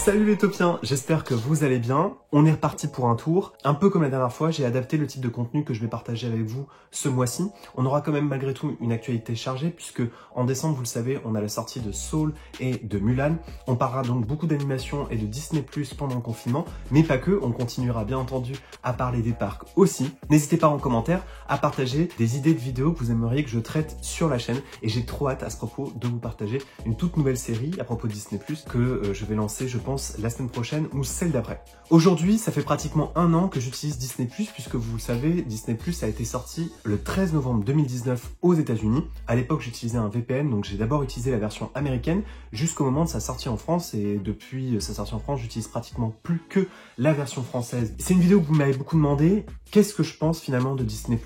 Salut les topiens, j'espère que vous allez bien. On est reparti pour un tour. Un peu comme la dernière fois, j'ai adapté le type de contenu que je vais partager avec vous ce mois-ci. On aura quand même malgré tout une actualité chargée puisque en décembre, vous le savez, on a la sortie de Soul et de Mulan. On parlera donc beaucoup d'animation et de Disney+ pendant le confinement, mais pas que, on continuera bien entendu à parler des parcs aussi. N'hésitez pas en commentaire à partager des idées de vidéos que vous aimeriez que je traite sur la chaîne et j'ai trop hâte à ce propos de vous partager une toute nouvelle série à propos de Disney+ que je vais lancer, je pense, la semaine prochaine ou celle d'après. Aujourd'hui, ça fait pratiquement un an que j'utilise Disney+, puisque vous le savez, Disney+ a été sorti le 13 novembre 2019 aux États-Unis. À l'époque, j'utilisais un VPN, donc j'ai d'abord utilisé la version américaine jusqu'au moment de sa sortie en France, et depuis sa sortie en France, j'utilise pratiquement plus que la version française. C'est une vidéo que vous m'avez beaucoup demandé. Qu'est-ce que je pense finalement de Disney+?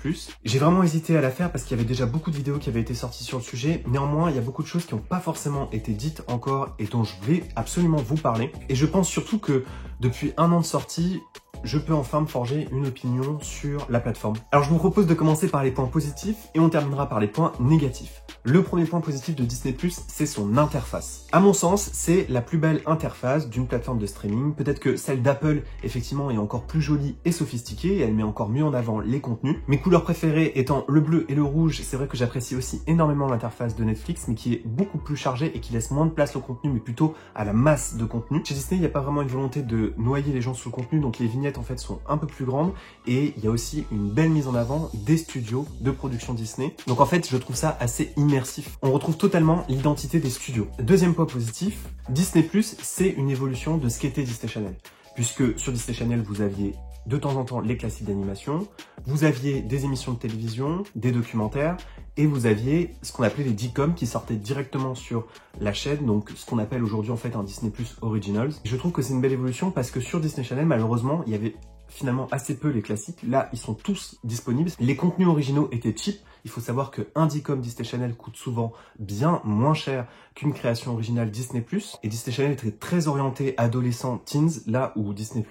J'ai vraiment hésité à la faire parce qu'il y avait déjà beaucoup de vidéos qui avaient été sorties sur le sujet. Néanmoins, il y a beaucoup de choses qui n'ont pas forcément été dites encore et dont je vais absolument vous parler. Et je pense surtout que depuis un an de sortie, je peux enfin me forger une opinion sur la plateforme. Alors je vous propose de commencer par les points positifs et on terminera par les points négatifs. Le premier point positif de Disney+, c'est son interface. À mon sens, c'est la plus belle interface d'une plateforme de streaming. Peut-être que celle d'Apple, effectivement, est encore plus jolie et sophistiquée, et elle met encore mieux en avant les contenus. Mes couleurs préférées étant le bleu et le rouge, c'est vrai que j'apprécie aussi énormément l'interface de Netflix, mais qui est beaucoup plus chargée et qui laisse moins de place au contenu, mais plutôt à la masse de contenu. Chez Disney, il n'y a pas vraiment une volonté de noyer les gens sous le contenu, donc les vignettes en fait sont un peu plus grandes, et il y a aussi une belle mise en avant des studios de production Disney. Donc en fait, je trouve ça assez immersif. On retrouve totalement l'identité des studios. Deuxième point positif, Disney+, c'est une évolution de ce qu'était Disney Channel. Puisque sur Disney Channel, vous aviez de temps en temps les classiques d'animation, vous aviez des émissions de télévision, des documentaires, et vous aviez ce qu'on appelait les DCOM qui sortaient directement sur la chaîne, donc ce qu'on appelle aujourd'hui en fait un Disney+ Originals. Je trouve que c'est une belle évolution parce que sur Disney Channel, malheureusement, il y avait finalement assez peu les classiques. Là, ils sont tous disponibles. Les contenus originaux étaient cheap. Il faut savoir qu'un DCOM Disney Channel coûte souvent bien moins cher qu'une création originale Disney+. Et Disney Channel était très orienté adolescent teens, là où Disney+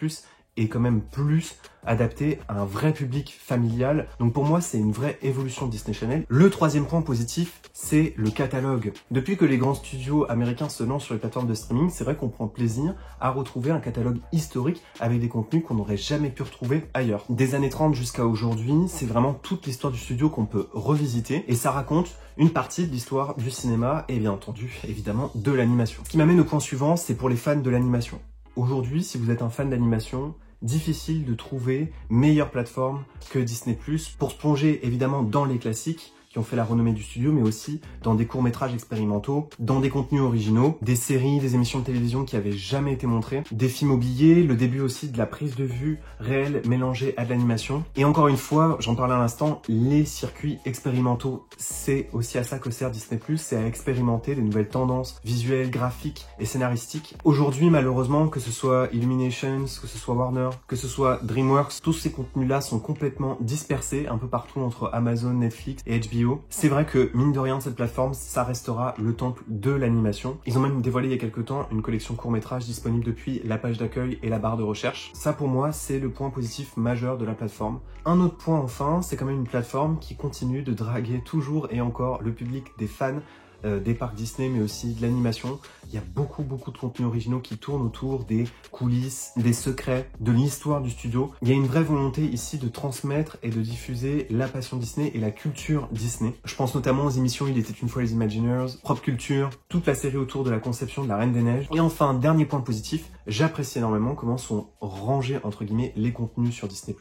est quand même plus adapté à un vrai public familial. Donc pour moi, c'est une vraie évolution de Disney Channel. Le troisième point positif, c'est le catalogue. Depuis que les grands studios américains se lancent sur les plateformes de streaming, c'est vrai qu'on prend plaisir à retrouver un catalogue historique avec des contenus qu'on n'aurait jamais pu retrouver ailleurs. Des années 30 jusqu'à aujourd'hui, c'est vraiment toute l'histoire du studio qu'on peut revisiter et ça raconte une partie de l'histoire du cinéma et bien entendu, évidemment, de l'animation. Ce qui m'amène au point suivant, c'est pour les fans de l'animation. Aujourd'hui, si vous êtes un fan d'animation, difficile de trouver meilleure plateforme que Disney+, pour se plonger évidemment dans les classiques qui ont fait la renommée du studio, mais aussi dans des courts-métrages expérimentaux, dans des contenus originaux, des séries, des émissions de télévision qui avaient jamais été montrées, des films oubliés, le début aussi de la prise de vue réelle mélangée à de l'animation. Et encore une fois, j'en parlais à l'instant, les circuits expérimentaux, c'est aussi à ça que sert Disney+, c'est à expérimenter des nouvelles tendances visuelles, graphiques et scénaristiques. Aujourd'hui, malheureusement, que ce soit Illuminations, que ce soit Warner, que ce soit DreamWorks, tous ces contenus-là sont complètement dispersés un peu partout entre Amazon, Netflix et HBO. C'est vrai que, mine de rien, cette plateforme, ça restera le temple de l'animation. Ils ont même dévoilé il y a quelques temps une collection court-métrage disponible depuis la page d'accueil et la barre de recherche. Ça, pour moi, c'est le point positif majeur de la plateforme. Un autre point, enfin, c'est quand même une plateforme qui continue de draguer toujours et encore le public des fans des parcs Disney, mais aussi de l'animation. Il y a beaucoup de contenus originaux qui tournent autour des coulisses, des secrets, de l'histoire du studio. Il y a une vraie volonté ici de transmettre et de diffuser la passion Disney et la culture Disney. Je pense notamment aux émissions Il était une fois les Imagineers, Pop Culture, toute la série autour de la conception de la Reine des Neiges. Et enfin, dernier point positif, j'apprécie énormément comment sont rangés, entre guillemets, les contenus sur Disney+.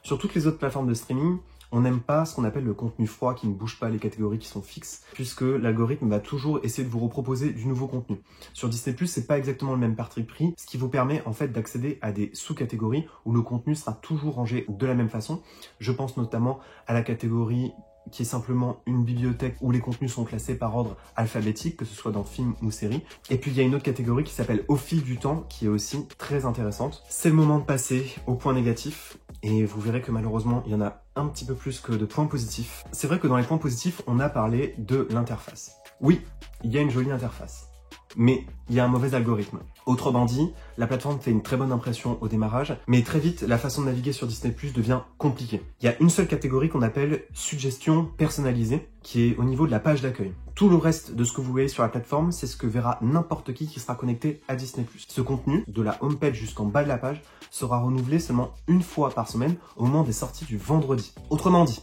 Sur toutes les autres plateformes de streaming, on n'aime pas ce qu'on appelle le contenu froid qui ne bouge pas, les catégories qui sont fixes, puisque l'algorithme va toujours essayer de vous reproposer du nouveau contenu. Sur Disney+, c'est pas exactement le même parti pris, ce qui vous permet en fait d'accéder à des sous-catégories où le contenu sera toujours rangé de la même façon. Je pense notamment à la catégorie qui est simplement une bibliothèque où les contenus sont classés par ordre alphabétique, que ce soit dans film ou série. Et puis il y a une autre catégorie qui s'appelle Au fil du temps, qui est aussi très intéressante. C'est le moment de passer au point négatif, et vous verrez que malheureusement, il y en a un petit peu plus que de points positifs. C'est vrai que dans les points positifs, on a parlé de l'interface. Oui, il y a une jolie interface. mais il y a un mauvais algorithme. Autrement dit, la plateforme fait une très bonne impression au démarrage, mais très vite, la façon de naviguer sur Disney+ devient compliquée. Il y a une seule catégorie qu'on appelle suggestions personnalisées, qui est au niveau de la page d'accueil. Tout le reste de ce que vous voyez sur la plateforme, c'est ce que verra n'importe qui sera connecté à Disney+. Ce contenu, de la homepage jusqu'en bas de la page, sera renouvelé seulement une fois par semaine au moment des sorties du vendredi. Autrement dit,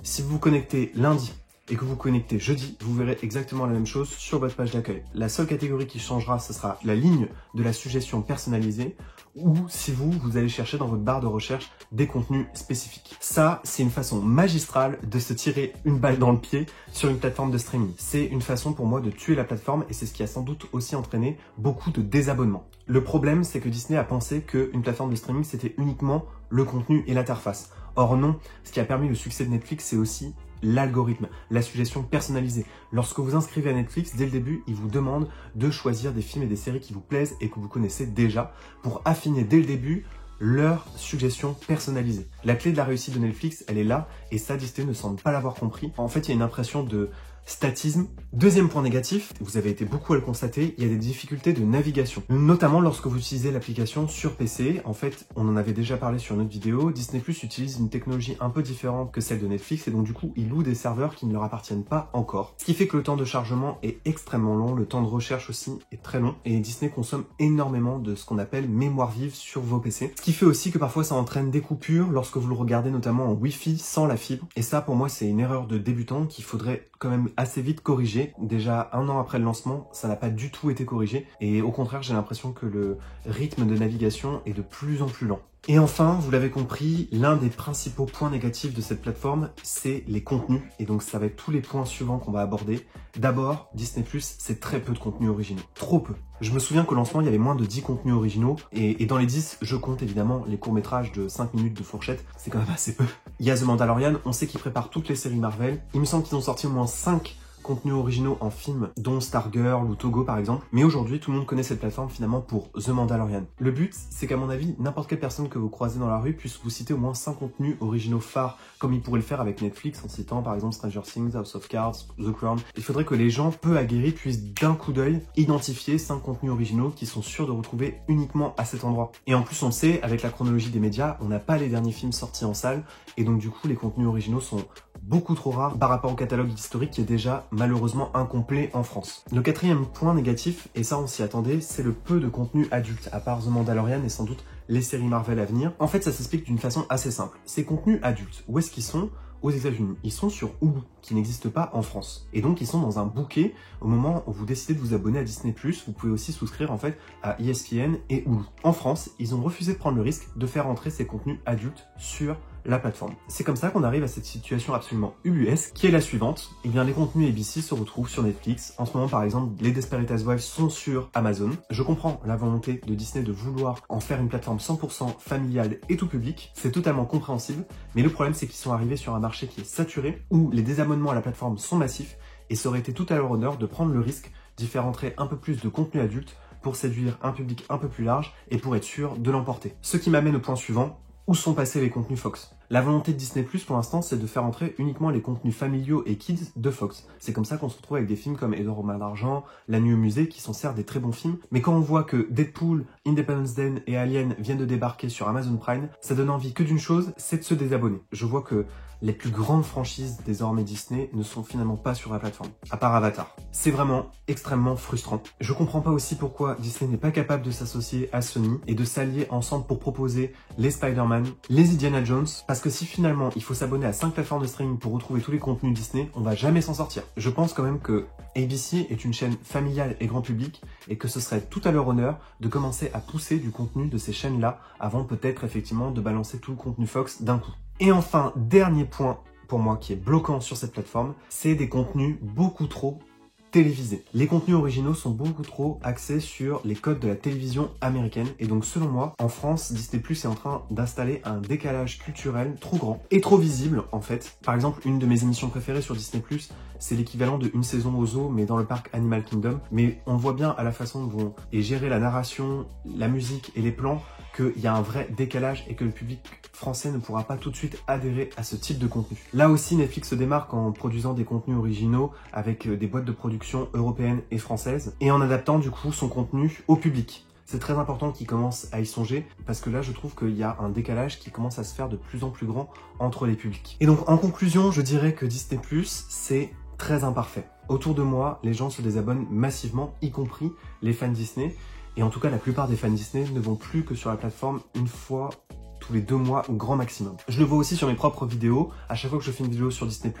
si vous vous connectez lundi, et que vous connectez jeudi, vous verrez exactement la même chose sur votre page d'accueil. La seule catégorie qui changera, ce sera la ligne de la suggestion personnalisée, ou si vous allez chercher dans votre barre de recherche des contenus spécifiques. Ça, c'est une façon magistrale de se tirer une balle dans le pied sur une plateforme de streaming. C'est une façon pour moi de tuer la plateforme et c'est ce qui a sans doute aussi entraîné beaucoup de désabonnements. Le problème, c'est que Disney a pensé qu'une plateforme de streaming, c'était uniquement le contenu et l'interface. Or non, ce qui a permis le succès de Netflix, c'est aussi l'algorithme, la suggestion personnalisée. Lorsque vous inscrivez à Netflix, dès le début, il vous demande de choisir des films et des séries qui vous plaisent et que vous connaissez déjà pour affiner dès le début leur suggestion personnalisée. La clé de la réussite de Netflix, elle est là et ça, Disney ne semble pas l'avoir compris. En fait, il y a une impression de statisme. Deuxième point négatif, vous avez été beaucoup à le constater, il y a des difficultés de navigation. Notamment lorsque vous utilisez l'application sur PC. En fait, on en avait déjà parlé sur une autre vidéo, Disney+ utilise une technologie un peu différente que celle de Netflix et donc du coup, il loue des serveurs qui ne leur appartiennent pas encore. Ce qui fait que le temps de chargement est extrêmement long, le temps de recherche aussi est très long et Disney consomme énormément de ce qu'on appelle mémoire vive sur vos PC. Ce qui fait aussi que parfois ça entraîne des coupures lorsque vous le regardez notamment en Wi-Fi sans la fibre. Et ça, pour moi, c'est une erreur de débutant qu'il faudrait quand même assez vite corrigé. Déjà 1 an après le lancement, ça n'a pas du tout été corrigé et au contraire, j'ai l'impression que le rythme de navigation est de plus en plus lent. Et enfin, vous l'avez compris, l'un des principaux points négatifs de cette plateforme, c'est les contenus. Et donc, ça va être tous les points suivants qu'on va aborder. D'abord, Disney+, c'est très peu de contenus originaux. Trop peu. Je me souviens qu'au lancement, il y avait moins de 10 contenus originaux. Et dans les 10, je compte évidemment les courts-métrages de 5 minutes de fourchette. C'est quand même assez peu. Il y a The Mandalorian, on sait qu'ils préparent toutes les séries Marvel. Il me semble qu'ils ont sorti au moins 5 contenus originaux en film, dont Stargirl ou Togo par exemple. Mais aujourd'hui, tout le monde connaît cette plateforme finalement pour The Mandalorian. Le but, c'est qu'à mon avis, n'importe quelle personne que vous croisez dans la rue puisse vous citer au moins 5 contenus originaux phares, comme il pourrait le faire avec Netflix en citant par exemple Stranger Things, House of Cards, The Crown. Il faudrait que les gens peu aguerris puissent d'un coup d'œil identifier 5 contenus originaux qui sont sûrs de retrouver uniquement à cet endroit. Et en plus, on le sait, avec la chronologie des médias, on n'a pas les derniers films sortis en salle, et donc du coup, les contenus originaux sont beaucoup trop rares par rapport au catalogue historique qui est déjà malheureusement incomplet en France. Le quatrième point négatif, et ça on s'y attendait, c'est le peu de contenu adulte, à part The Mandalorian et sans doute les séries Marvel à venir. En fait, ça s'explique d'une façon assez simple. Ces contenus adultes, où est-ce qu'ils sont ? Aux États-Unis. Ils sont sur Hulu, qui n'existe pas en France. Et donc, ils sont dans un bouquet au moment où vous décidez de vous abonner à Disney+. Vous pouvez aussi souscrire en fait à ESPN et Hulu. En France, ils ont refusé de prendre le risque de faire entrer ces contenus adultes sur la plateforme. C'est comme ça qu'on arrive à cette situation absolument ubuesque, qui est la suivante. Eh bien, les contenus ABC se retrouvent sur Netflix. En ce moment, par exemple, les Desperate Housewives sont sur Amazon. Je comprends la volonté de Disney de vouloir en faire une plateforme 100% familiale et tout public. C'est totalement compréhensible. Mais le problème, c'est qu'ils sont arrivés sur un marché qui est saturé, où les désabonnements à la plateforme sont massifs, et ça aurait été tout à leur honneur de prendre le risque d'y faire entrer un peu plus de contenu adulte pour séduire un public un peu plus large et pour être sûr de l'emporter. Ce qui m'amène au point suivant. Où sont passés les contenus Fox ? La volonté de Disney+, pour l'instant, c'est de faire entrer uniquement les contenus familiaux et kids de Fox. C'est comme ça qu'on se retrouve avec des films comme Edouard aux mains d'argent, La nuit au musée, qui sont certes des très bons films, mais quand on voit que Deadpool, Independence Day et Alien viennent de débarquer sur Amazon Prime, ça donne envie que d'une chose, c'est de se désabonner. Je vois que les plus grandes franchises désormais Disney ne sont finalement pas sur la plateforme, à part Avatar. C'est vraiment extrêmement frustrant. Je comprends pas aussi pourquoi Disney n'est pas capable de s'associer à Sony et de s'allier ensemble pour proposer les Spider-Man, les Indiana Jones, parce que si finalement il faut s'abonner à 5 plateformes de streaming pour retrouver tous les contenus Disney, on va jamais s'en sortir. Je pense quand même que ABC est une chaîne familiale et grand public et que ce serait tout à leur honneur de commencer à pousser du contenu de ces chaînes-là avant peut-être effectivement de balancer tout le contenu Fox d'un coup. Et enfin, dernier point pour moi qui est bloquant sur cette plateforme, c'est des contenus beaucoup trop télévisés. Les contenus originaux sont beaucoup trop axés sur les codes de la télévision américaine et donc selon moi, en France, Disney+ est en train d'installer un décalage culturel trop grand et trop visible en fait. Par exemple, une de mes émissions préférées sur Disney+, c'est l'équivalent de Une saison au zoo mais dans le parc Animal Kingdom. Mais on voit bien à la façon dont est gérée la narration, la musique et les plans qu'il y a un vrai décalage et que le public français ne pourra pas tout de suite adhérer à ce type de contenu. Là aussi, Netflix se démarque en produisant des contenus originaux avec des boîtes de production européennes et françaises et en adaptant du coup son contenu au public. C'est très important qu'ils commencent à y songer parce que là, je trouve qu'il y a un décalage qui commence à se faire de plus en plus grand entre les publics. Et donc, en conclusion, je dirais que Disney+, c'est très imparfait. Autour de moi, les gens se désabonnent massivement, y compris les fans Disney. Et en tout cas, la plupart des fans Disney ne vont plus que sur la plateforme une fois tous les 2 mois au grand maximum. Je le vois aussi sur mes propres vidéos. À chaque fois que je fais une vidéo sur Disney+,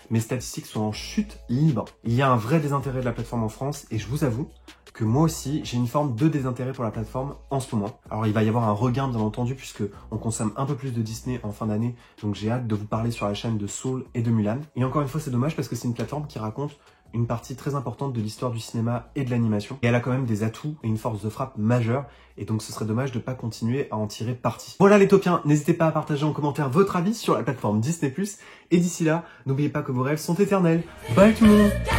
mes statistiques sont en chute libre. Il y a un vrai désintérêt de la plateforme en France et je vous avoue que moi aussi, j'ai une forme de désintérêt pour la plateforme en ce moment. Alors il va y avoir un regain bien entendu puisque on consomme un peu plus de Disney en fin d'année, donc j'ai hâte de vous parler sur la chaîne de Soul et de Mulan. Et encore une fois, c'est dommage parce que c'est une plateforme qui raconte une partie très importante de l'histoire du cinéma et de l'animation. Et elle a quand même des atouts et une force de frappe majeure. Et donc ce serait dommage de ne pas continuer à en tirer parti. Voilà les taupiens, n'hésitez pas à partager en commentaire votre avis sur la plateforme Disney+. Et d'ici là, n'oubliez pas que vos rêves sont éternels. Bye tout le monde!